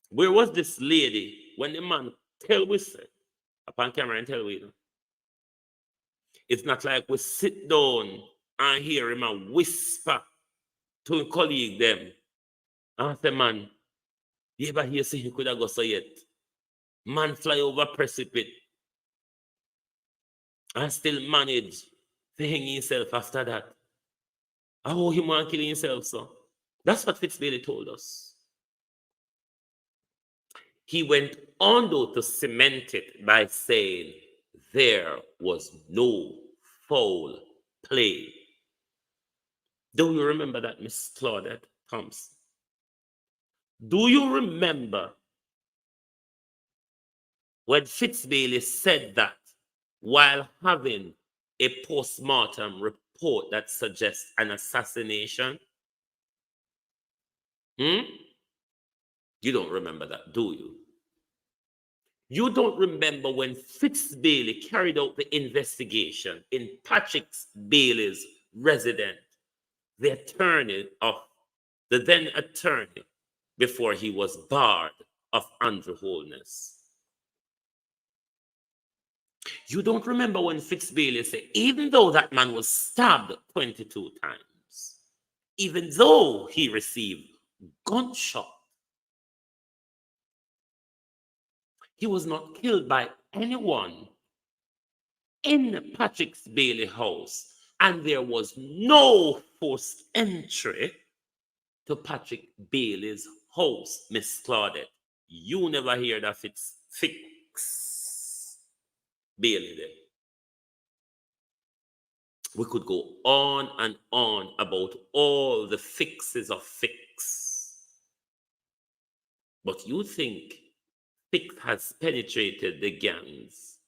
Where was this lady when the man tell we say, upon camera and tell we, it's not like we sit down and hear him and whisper to a colleague them. And say, man, you ever hear say he could have got so yet? Man fly over precipice and still manage to hang himself after that. How he want to kill himself, so? That's what Fitzbailey told us. He went on though to cement it by saying there was no foul play. Do you remember that, Miss Claudette Thompson? Do you remember when Fitzbailey said that while having a post-mortem report that suggests an assassination? You don't remember that, do you? You don't remember when Fitzbailey carried out the investigation in Patrick Bailey's residence, the attorney of the then attorney before he was barred of Andrew Holness. You don't remember when Fitzbailey said, even though that man was stabbed 22 times, even though he received gunshot, he was not killed by anyone in Patrick Bailey's house, and there was no forced entry to Patrick Bailey's house, Miss Claudette. You never hear that Fix Bailey there. We could go on and on about all the fixes of Fix. But you think Fix has penetrated the gangs?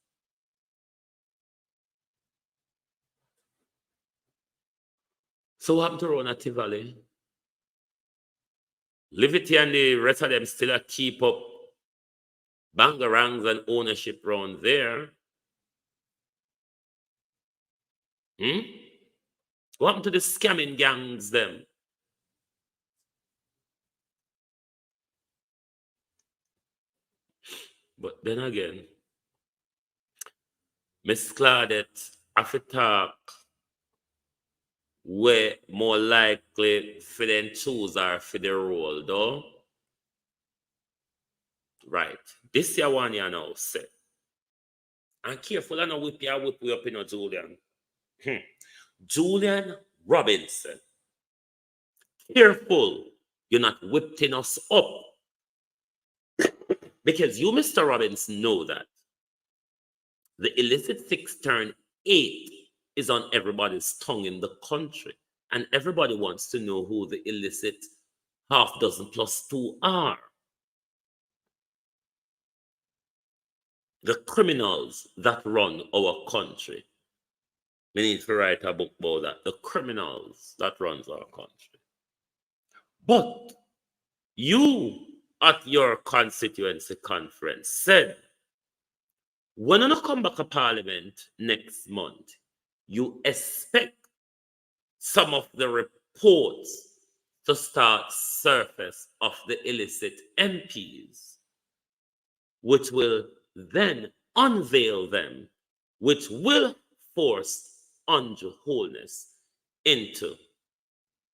So what happened to Rona Tivoli? Livity and the rest of them still keep up bangarangs and ownership around there. What happened to the scamming gangs them? But then again, Miss Claudette, after talk, where more likely for them choose her for the role, though. Right. This year one you now say. And careful, I know whip you up, Julian. Julian Robinson. Careful, you're not whipping us up. Because you, Mr. Robinson, know that the illicit 6 turn 8 is on everybody's tongue in the country. And everybody wants to know who the illicit half dozen plus 2 are. The criminals that run our country. We need to write a book about that. The criminals that runs our country. But you at your constituency conference said, when you come back to Parliament next month, you expect some of the reports to start surface of the illicit MPs, which will then unveil them, which will force Andrew Holness into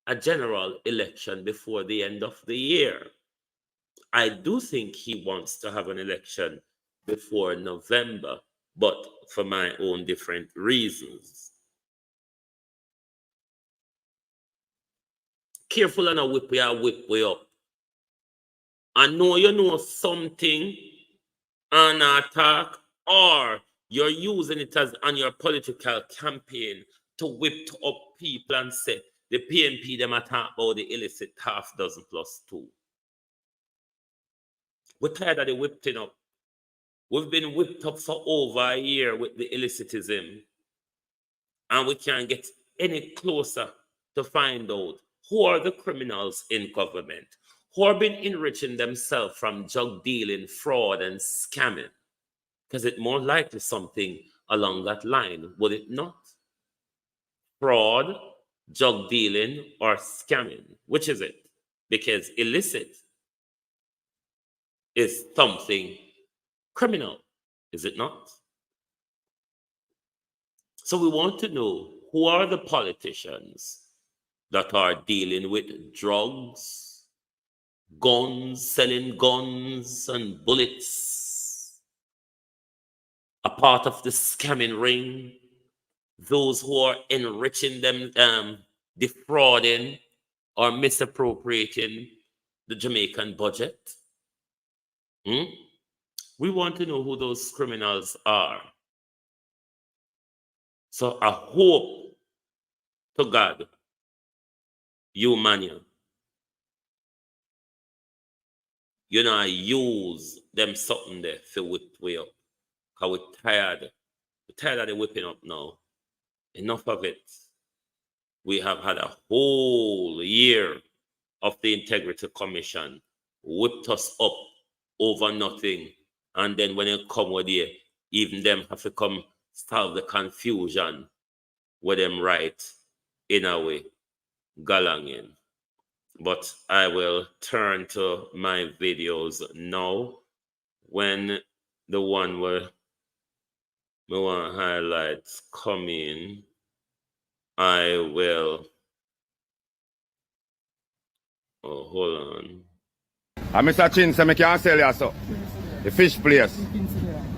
a general election before the end of the year. I do think he wants to have an election before November, but for my own different reasons. Careful and whip way up. I know you know something and attack, or you're using it as on your political campaign to whip up people and say the PNP them attack about the illicit half dozen plus 2. We're tired of the whipping up. We've been whipped up for over a year with the illiciticism, and we can't get any closer to find out who are the criminals in government, who have been enriching themselves from drug dealing, fraud, and scamming. Because it's more likely something along that line, would it not? Fraud, drug dealing, or scamming? Which is it? Because illicit is something criminal, is it not? So we want to know who are the politicians that are dealing with drugs, guns, selling guns and bullets, a part of the scamming ring, those who are enriching them, defrauding or misappropriating the Jamaican budget. We want to know who those criminals are. So I hope to God, you man, you know, I use them something there to whip way up. Because we're tired. We're tired of the whipping up now. Enough of it. We have had a whole year of the Integrity Commission whipped us up over nothing. And then when it come with you, even them have to come solve the confusion with them right in a way, galanging. But I will turn to my videos now when the one where we want highlights come in. I will. Oh, hold on. And Mr. Chin said, I can't sell you so. The fish place.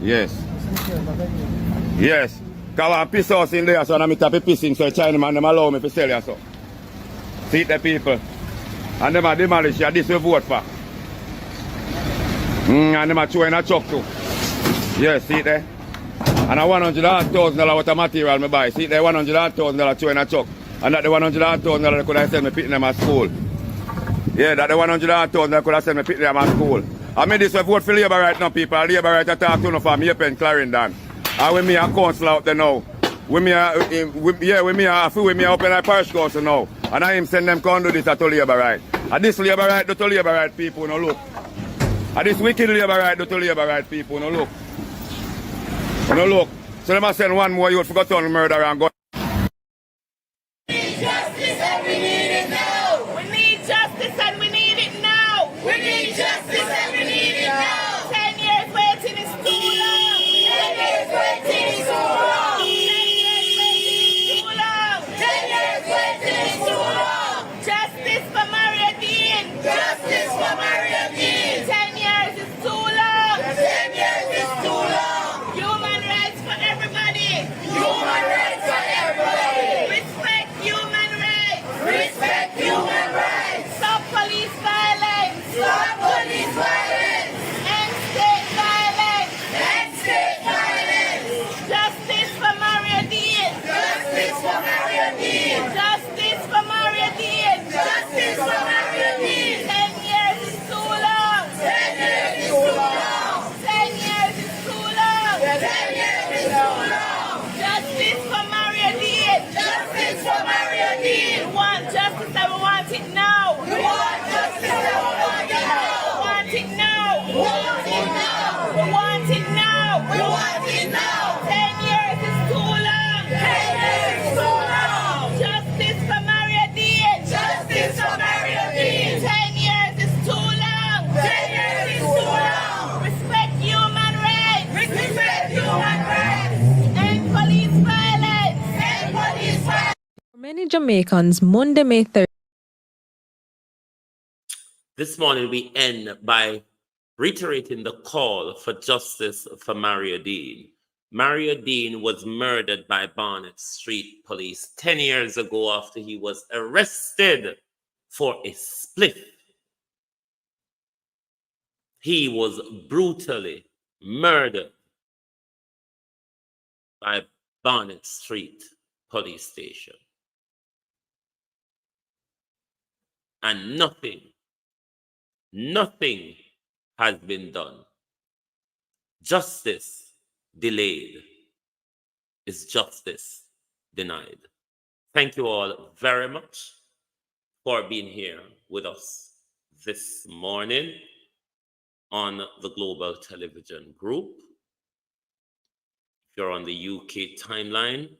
Yes. Yes. Because I piss house in there, so I'm pissing, so Chinaman them allow me to sell you so. See the people. And them are demolish you, this we vote for. And them are throwing a truck too. Yes, see there. And a $100,000 worth of material I buy. See there, $100,000 throwing a truck. And that the $100,000 they could have sent me picking them at school. Yeah, that the $100,000 they could have sent me picking them at school. I mean this we vote for Labour right now, people. Labour right to talk to no from Yapen, Clarendon. And when me a council out there now. When me open a parish council now. And I him send them come do this to Labour right. And this Labour right do to Labour right people, no look. And this wicked Labour right do to Labour right people, no look. No look. So they must send one more youth for go turn murder and go. We need justice and we need it now. We need justice and we need it now. We need justice and we need it now. 10 years waiting is too long. 10 years waiting is too long. 10 years waiting is too long. Justice for Maria Dean. Justice for Maria Dean. 10 years is too long. 10 years is too long. Human rights for everybody. Human rights for everybody. Respect human rights. Respect human rights. Stop police violence. Stop police violence. End state violence. End state violence. Justice for Maria Dean. Justice for Maria Dean. Justice for Maria Dean. Justice for Maria Dean. 10 years is too long. 10 years is too long. 10 years is too long. 10 years is too long. Justice for Maria Dean. Justice for Maria Dean. We want justice and we want it now. We want justice and we want it now. We want it now. We want it now. We want it now. We want it now. 10 years is too long. 10 years is too long. Justice for Maria Dean. Justice for Maria Dean. 10 years is too long. 10 years is too long. Respect human rights. Respect human rights. End police violence. End police violence. For many Jamaicans, Monday, May 3rd. This morning we end by reiterating the call for justice for Maria Dean. Maria Dean was murdered by Barnett Street Police 10 years ago after he was arrested for a spliff. He was brutally murdered by Barnett Street Police Station. And nothing has been done. Justice delayed is justice denied. Thank you all very much for being here with us this morning on the Global Television Group. If you're on the UK timeline,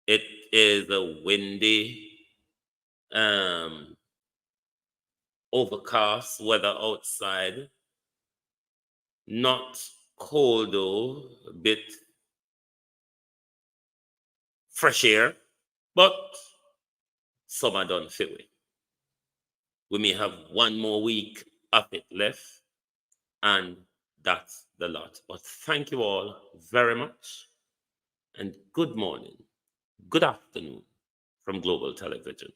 it is a windy, overcast weather outside. Not cold though, a bit fresh air, but summer done fit with. We may have one more week of it left, and that's the lot. But thank you all very much, and good morning, good afternoon from Global Television.